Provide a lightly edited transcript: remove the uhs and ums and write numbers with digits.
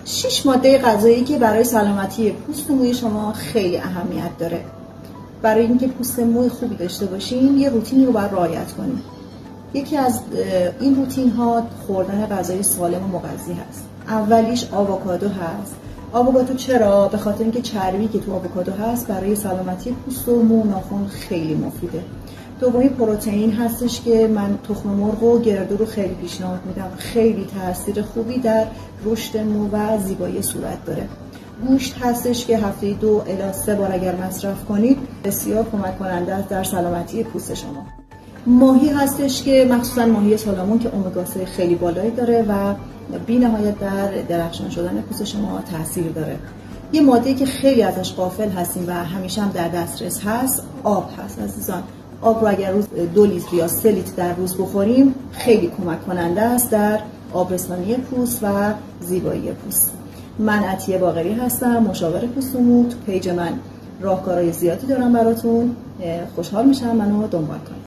6 ماده غذایی که برای سلامتی پوست و موی شما خیلی اهمیت داره. برای اینکه پوست موی خوبی داشته باشین یه روتینی رو باید رعایت کنیم. یکی از این روتین ها خوردن غذای سالم و مغذی هست. اولیش آووکادو هست. آووکادو چرا؟ به خاطر اینکه چربی که تو آووکادو هست برای سلامتی پوست و مو و ناخن خیلی مفیده. دومی پروتئین هستش که من تخم مرغ و گردو رو خیلی پیشنهاد میدم. خیلی تاثیر خوبی در رشد مو و زیبایی صورت داره. گوشت هستش که هفته 2 الی 3 بار اگر مصرف کنید بسیار کمک کننده است در سلامتی پوست شما. ماهی هستش که مخصوصا ماهی سالمون که امگا 3 خیلی بالایی داره و بی‌نهایت در درخشان شدن پوست شما تاثیر داره. یه ماده‌ای که خیلی ازش غافل هستیم و همیشه هم در دسترس هست، آب هست عزیزان. آب رو اگر روز 2 لیتر یا 3 لیتر در روز بخوریم خیلی کمک کننده است در آبرسانی پوست و زیبایی پوست. من عطیه باقری هستم، مشاور پوست و مو. تو پیج من راهکارهای زیادی دارم براتون. خوشحال میشم منو دنبال کنید.